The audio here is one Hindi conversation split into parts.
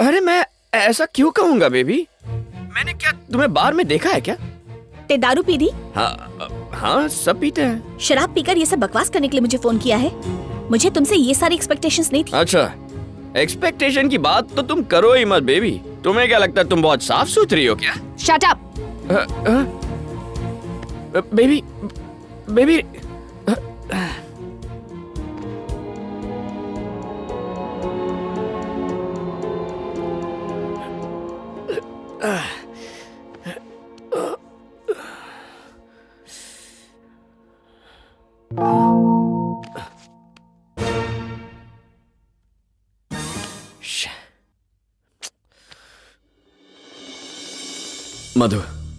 अरे मैं ऐसा क्यों कहूँगा बेबी? मैंने क्या तुम्हें बार में देखा है क्या? ते दारू पी दी? हाँ सब पीते हैं। शराब पीकर ये सब बकवास करने के लिए मुझे फोन किया है? मुझे तुमसे ये सारी एक्सपेक्टेशंस नहीं थी। अच्छा, एक्सपेक्टेशन की बात तो तुम करो ही मत बेबी। तुम्हें क्या लगता है तुम बहुत साफ सुथरी हो क्या? Shut up. बेबी बेबी मधु,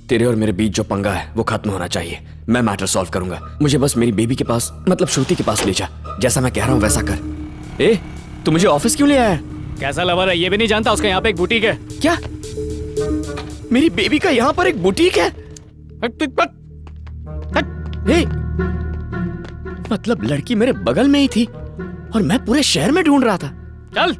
तेरे और मेरे बीच जो पंगा है वो खत्म होना चाहिए। मैं मैटर सॉल्व करूंगा। मुझे बस मेरी बेबी के पास, मतलब श्रुति के पास ले जा। जैसा मैं कह रहा हूँ वैसा कर। ए, तू मुझे ऑफिस क्यों ले आया? कैसा लवर है ये भी नहीं जानता? उसका यहाँ पे एक बुटीक है। क्या? मेरी बेबी का यहाँ पर एक बुटीक है? ए, मतलब लड़की मेरे बगल में ही थी और मैं पूरे शहर में ढूंढ रहा था। चल।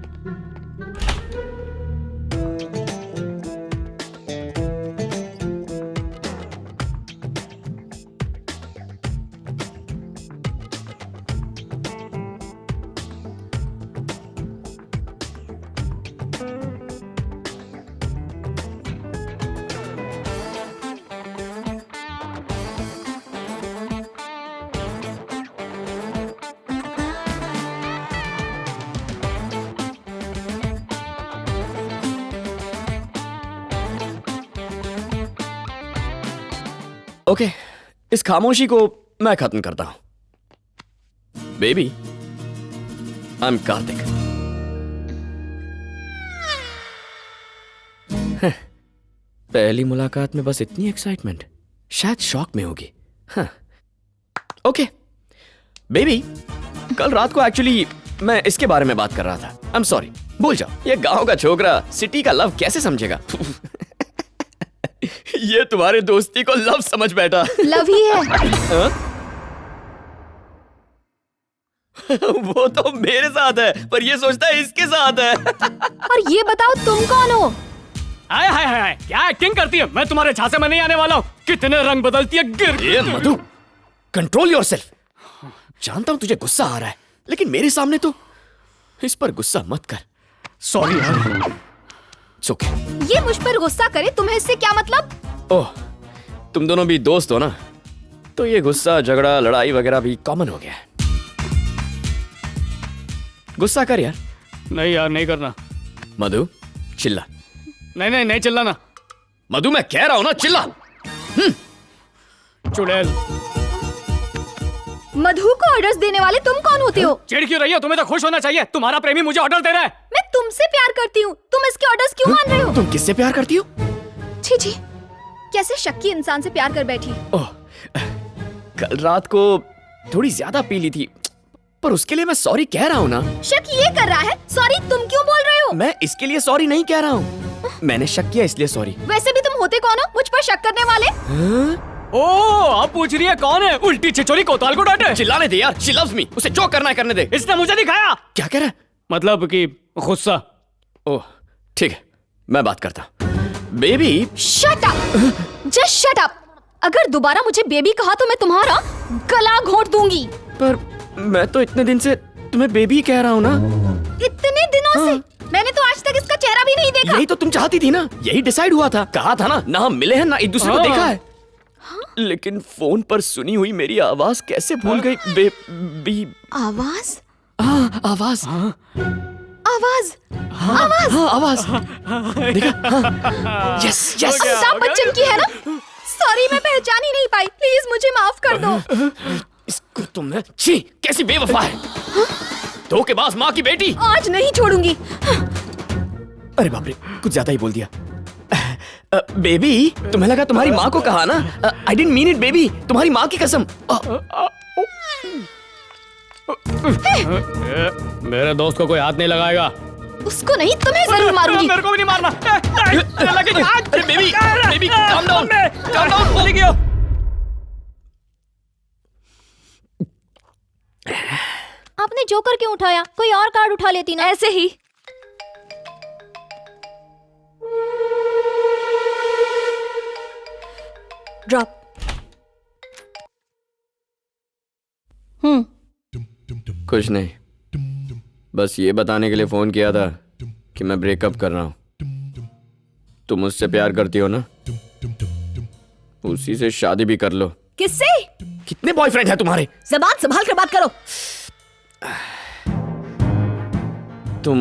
ओके, इस खामोशी को मैं खत्म करता हूं। Baby, I am Kartik. पहली मुलाकात में बस इतनी एक्साइटमेंट, शायद शॉक में होगी। ओके बेबी, कल रात को एक्चुअली मैं इसके बारे में बात कर रहा था। आई एम सॉरी, भूल जाओ। ये गांव का छोकरा सिटी का लव कैसे समझेगा? ये तुम्हारे दोस्ती को लव समझ बैठा। लव ही है। वो तो मेरे साथ है, पर ये सोचता है इसके साथ है। और ये बताओ तुम कौन हो? हाय हाय हाय, क्या एक्टिंग करती है? मैं तुम्हारे झांसे में नहीं आने वाला हूँ। कितने रंग बदलती है। ये मधु, कंट्रोल योरसेल्फ। जानता हूँ तुझे गुस्सा आ रहा है, लेकिन मेरे सामने तो इस पर गुस्सा मत कर। सॉरी यार। ओके। ये मुझ पर गुस्सा करे, तुम्हें इससे क्या मतलब? ओह, तुम दोनों भी दोस्त हो ना, तो ये गुस्सा, झगड़ा, लड़ाई वगैरह भी कॉमन हो गया है। गुस्सा कर यार। नहीं यार, नहीं करना। मधु, चिल्ला। नहीं नहीं नहीं, चिल्लाना। मधु, मैं कह रहा हूं ना, चिल्ला। चुड़ैल। मधु को ऑर्डर्स देने वाले तुम कौन होते हो? चिढ़ क्यों रही हो? तुम्हें तो खुश होना चाहिए, तुम्हारा प्रेमी मुझे ऑर्डर दे रहा है। मैं तुमसे प्यार करती हूँ, तुम इसके ऑर्डर्स क्यों मान रहे हो? तुम किससे प्यार करती हो? छी छी, कैसे शक्की इंसान से प्यार कर बैठी। ओह, कल रात को थोड़ी ज्यादा पी ली थी, पर उसके लिए मैं सॉरी कह रहा हूँ ना। शक ये कर रहा है, सॉरी तुम क्यों बोल रहे हो? मैं इसके लिए सॉरी नहीं कह रहा हूँ, मैंने शक किया इसलिए सॉरी। वैसे भी तुम होते कौन हो मुझ पर शक करने वाले? ओह, अब पूछ रही है कौन है? उल्टी छिछोरी कोतवाल को डांटे। चिल्लाने दे यार, शी लव्स मी, उसे जो करना है करने दे। इसने मुझे दिखाया। क्या कह रहा है? मतलब कि गुस्सा। ओह ठीक है, मैं बात करता हूँ। Baby. Shut up, just shut up. अगर दोबारा मुझे बेबी कहा तो मैं तुम्हारा गला घोंट दूंगी। पर मैं तो इतने दिन से तुम्हें बेबी कह रहा हूँ ना। इतने दिनों से? मैंने तो आज तक इसका चेहरा भी नहीं देखा। यही तो तुम चाहती थी ना, यही डिसाइड हुआ था। कहा था ना हम मिले हैं ना एक दूसरे को देखा है। लेकिन फोन पर सुनी हुई मेरी आवाज कैसे भूल गई? बेबी। आवाज? आवाज। आवाज? आवाज? आवाज। देखा? Yes yes. अमिताभ बच्चन की है ना? सॉरी, मैं पहचान ही नहीं पाई, प्लीज मुझे माफ कर दो। इसको तुमने, छी, कैसी बेवफा है। धोखेबाज माँ की बेटी। आज नहीं छोड़ूंगी। अरे बाप रे, कुछ ज्यादा ही बोल दिया। बेबी, तुम्हें लगा तुम्हारी माँ को कहा ना? I didn't mean it baby, तुम्हारी माँ की कसम। मेरे दोस्त को कोई हाथ नहीं लगाएगा। उसको नहीं, तुम्हें जरूर मारूंगी। मेरे को भी नहीं मारना। अरे baby, baby calm down, calm down. बोली क्यों? आपने जोकर क्यों उठाया? कोई और कार्ड उठा लेती ना। ऐसे ही। ड्रॉप। कुछ नहीं, बस ये बताने के लिए फोन किया था कि मैं ब्रेकअप कर रहा हूँ। तुम मुझसे प्यार करती हो ना, उसी से शादी भी कर लो। किससे? कितने बॉयफ्रेंड हैं तुम्हारे? जबान संभाल कर बात करो। तुम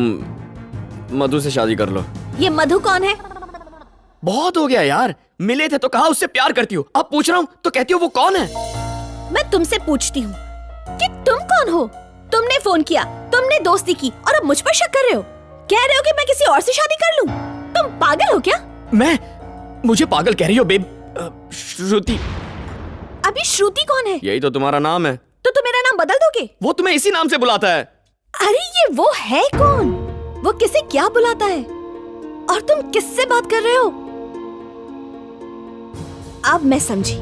मधु से शादी कर लो। ये मधु कौन है? बहुत हो गया यार, मिले थे तो कहा उससे प्यार करती हो, अब पूछ रहा हूँ तो कहती हो वो कौन है। मैं तुमसे पूछती हूँ कि तुम कौन हो? तुमने फोन किया, तुमने दोस्ती की और अब मुझ पर शक कर रहे हो, कह रहे हो कि मैं किसी और से शादी कर लूं। तुम पागल हो क्या? मुझे पागल कह रही हो बेब? श्रुति। अभी श्रुति कौन है? यही तो तुम्हारा नाम है। तो तुम मेरा नाम बदल दोगे? वो तुम्हें इसी नाम से बुलाता है। अरे ये वो है कौन? वो किसे क्या बुलाता है? और तुम किससे बात कर रहे हो? अब मैं समझी,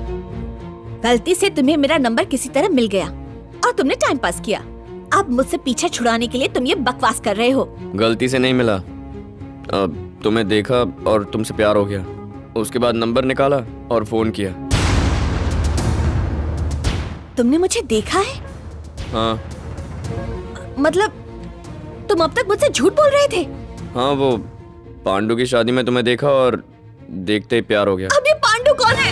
गलती से तुम्हें मेरा नंबर किसी तरह मिल गया और तुमने टाइम पास किया। अब मुझसे पीछे छुड़ाने के लिए तुम ये बकवास कर रहे हो। गलती से नहीं मिला, अब तुम्हें देखा और तुमसे प्यार हो गया, उसके बाद नंबर निकाला और फोन किया। तुमने मुझे देखा है? हाँ। मतलब तुम अब तक मुझसे झूठ बोल रहे थे? हाँ, वो पांडु की शादी में तुम्हें देखा और देखते ही प्यार हो गया। अब ये पांडु कौन है?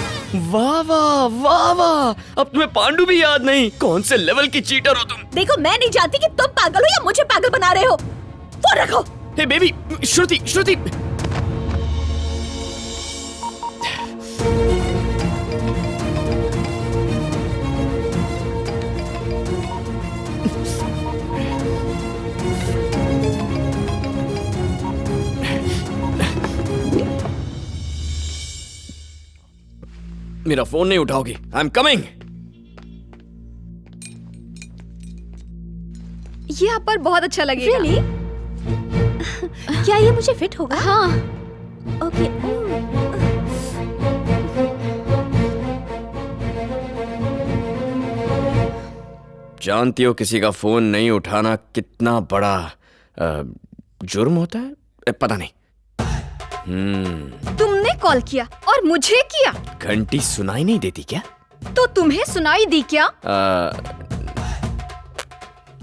वाह वाह वाह वाह, अब तुम्हें पांडु भी याद नहीं? कौन से लेवल की चीटर हो तुम। देखो, मैं नहीं जानती कि तुम पागल हो या मुझे पागल बना रहे हो। फोन रखो। हे बेबी, श्रुति श्रुति। मेरा फोन नहीं उठाओगी? I am coming. ये आप पर बहुत अच्छा लगेगा। Really? क्या ये मुझे फिट होगा? हाँ। ओके। जानती हो किसी का फोन नहीं उठाना कितना बड़ा जुर्म होता है? पता नहीं। तुमने कॉल किया और मुझे किया। घंटी सुनाई नहीं देती क्या? तो तुम्हें सुनाई दी क्या?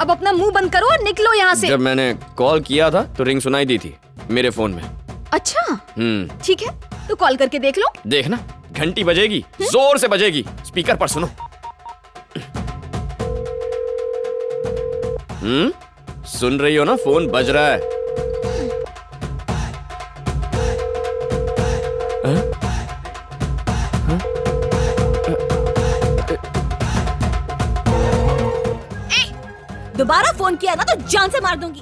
अब अपना मुंह बंद करो और निकलो यहाँ से। जब मैंने कॉल किया था तो रिंग सुनाई दी थी मेरे फोन में। अच्छा, ठीक है, तो कॉल करके देख लो। देखना, घंटी बजेगी, जोर से बजेगी, स्पीकर पर सुनो। सुन रही हो ना? फोन बज रहा है। दोबारा फोन किया ना तो जान से मार दूंगी।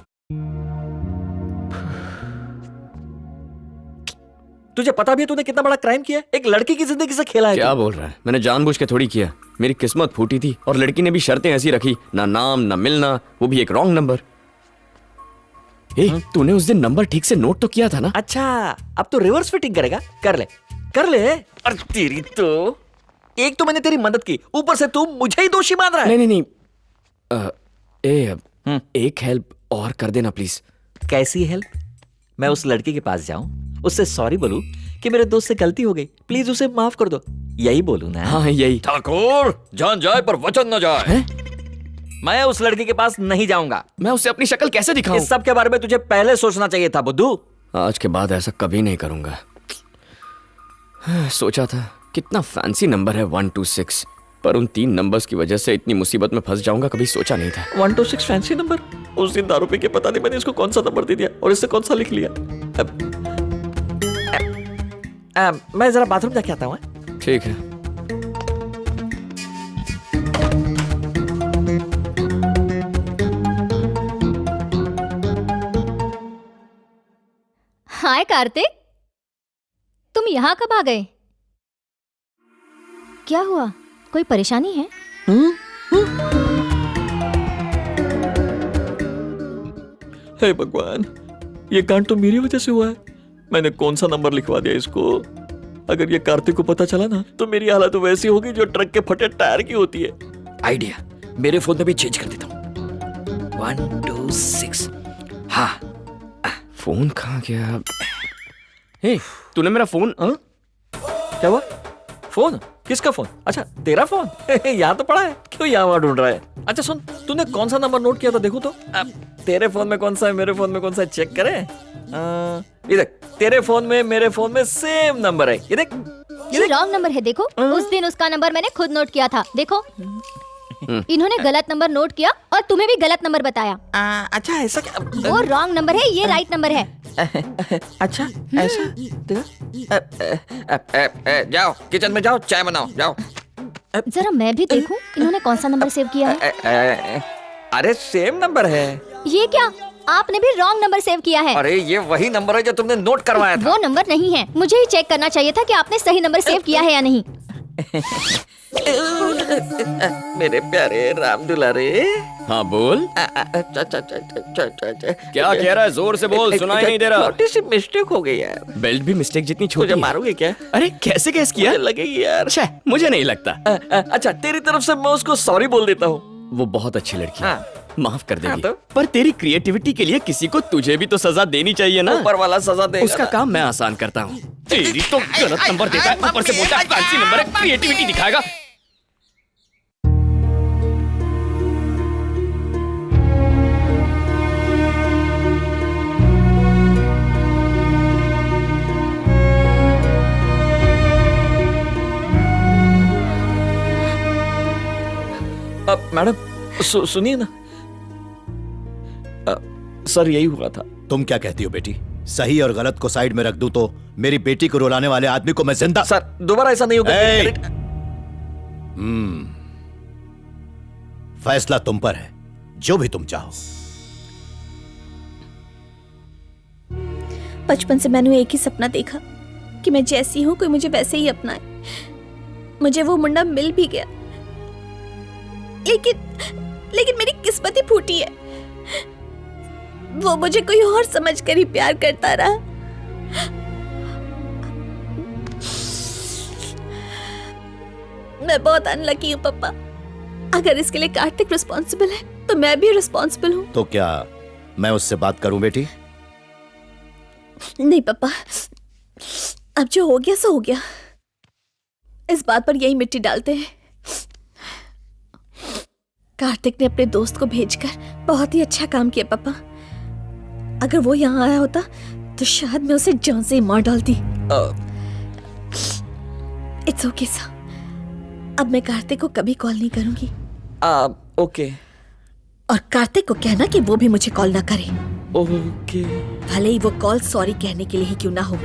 तुझे पता भी है तूने कितना बड़ा क्राइम किया है? एक लड़की की जिंदगी से खेला है। क्या बोल रहा है? मैंने जानबूझ के थोड़ी किया। मेरी किस्मत फूटी थी और लड़की ने भी शर्तें ऐसी रखी, ना नाम ना मिलना, वो भी एक रॉन्ग नंबर। तूने उस दिन नंबर ठीक से नोट तो किया था ना? अच्छा, अब तो रिवर्स फिटिंग करेगा? कर ले कर ले। अरे तेरी तो, एक तो मैंने तेरी मदद की, ऊपर से तू मुझे ही दोषी मान रहा है। नहीं। एक हेल्प और कर देना प्लीज। कैसी हेल्प? मैं उस लड़की के पास जाऊं, उससे सॉरी बोलूं कि मेरे दोस्त से गलती हो गई, प्लीज उसे माफ कर दो, यही बोलूं ना? हाँ यही। ठाकुर, जान जाए पर वचन न जाए। मैं उस लड़की के पास नहीं जाऊंगा। मैं उसे अपनी शक्ल कैसे दिखाऊं? इस सब के बारे में तुझे पहले सोचना चाहिए था बुद्धू। आज के बाद ऐसा कभी नहीं करूंगा। सोचा था कितना फैंसी नंबर है 126, पर उन 3 नंबर्स की वजह से इतनी मुसीबत में फंस जाऊंगा कभी सोचा नहीं था। 126 फैंसी नंबर? उस दिन दारू पी के पता नहीं मैंने इसको कौन सा नंबर दे दिया और इससे कौन सा लिख लिया। मैं जरा बाथरूम जाके आता हूँ। ठीक है। हाय कार्तिक, तुम यहाँ कब आ गए? क्या हुआ, कोई परेशानी है? हे भगवान, ये कांड तो मेरी वजह से हुआ है। मैंने कौन सा नंबर लिखवा दिया इसको? अगर ये कार्तिक को पता चला ना तो मेरी हालत वैसी होगी जो ट्रक के फटे टायर की होती है। आइडिया, मेरे फोन में भी चेंज कर देता हूँ। 126। हाँ, फोन कहाँ गया? हे, तूने मेरा फोन? क्या हुआ? फोन? किसका फोन? अच्छा तेरा फोन यहाँ तो पड़ा है, क्यों यहाँ वहाँ ढूंढ रहा है? अच्छा सुन, तूने कौन सा नंबर नोट किया था देखो तो। अब तेरे फोन में कौन सा है, मेरे फोन में कौन सा है, चेक करें। ये देख, तेरे फोन में मेरे फोन में सेम नंबर है, ये देख। ये रॉन्ग नंबर है, देखो। उस दिन उसका नंबर मैंने खुद नोट किया था, देखो। इन्होंने गलत नंबर नोट किया और तुम्हें भी गलत नंबर बताया। अच्छा ऐसा क्या? वो रॉन्ग नंबर है, ये राइट नंबर है। अच्छा ऐसा? जाओ किचन में जाओ, चाय बनाओ, जाओ। जरा मैं भी देखूं इन्होंने कौन सा नंबर सेव किया है। अरे सेम नंबर है। ये क्या, आपने भी रॉन्ग नंबर सेव किया है। अरे ये वही नंबर है जो तुमने नोट करवाया था। वो नंबर नहीं है, मुझे ही चेक करना चाहिए था कि आपने सही नंबर सेव किया है या नहीं। मेरे प्यारे राम दुलारे। हाँ बोल, क्या कह रहा है? जोर से बोल, सुनाई नहीं दे रहा। छोटी सी मिस्टेक हो गई यार। बेल्ट भी मिस्टेक जितनी छोटी मुझे है। मारोगे क्या? अरे कैसे गैस किया? मुझे लगेगी यार। छे, मुझे नहीं लगता। अच्छा तेरी तरफ से मैं उसको सॉरी बोल देता हूँ। वो बहुत अच्छी लड़की है, हाँ। माफ कर देगी। हाँ तो? पर तेरी क्रिएटिविटी के लिए किसी को तुझे भी तो सजा देनी चाहिए ना। ऊपर वाला सजा देगा। उसका काम मैं आसान करता हूँ। तेरी तो गलत नंबर देता है, ऊपर से बोलता है फैंसी नंबर है, क्रिएटिविटी दिखाएगा। अब मैडम सुनिए ना, सर यही हुआ था। तुम क्या कहती हो बेटी? सही और गलत को साइड में रख दूं तो मेरी बेटी को रुलाने वाले आदमी को मैं जिंदा। सर दोबारा ऐसा नहीं होगा। ए! फैसला तुम पर है, जो भी तुम चाहो। बचपन से मैंने एक ही सपना देखा कि मैं जैसी हूं कोई मुझे वैसे ही अपनाए। मुझे वो मुंडा मिल भी गया, लेकिन मेरी किस्मत ही फूटी है। वो मुझे कोई और समझकर ही प्यार करता रहा। मैं बहुत अनलकी हूँ पापा। अगर इसके लिए कार्तिक रिस्पॉन्सिबल है तो मैं भी रिस्पॉन्सिबल हूँ। तो क्या मैं उससे बात करूं बेटी? नहीं पापा, अब जो हो गया सो हो गया। इस बात पर यही मिट्टी डालते हैं। कार्तिक ने अपने दोस्त को भेजकर बहुत ही अच्छा काम किया पापा। अगर वो यहाँ आया होता तो शायद मैं उसे जान से ही मार डालती। इट्स ओके सर, अब मैं कार्तिक को कभी कॉल नहीं करूंगी। ओके। और कार्तिक को कहना कि वो भी मुझे कॉल ना करे, ओके। भले ही वो कॉल सॉरी कहने के लिए ही क्यों ना हो।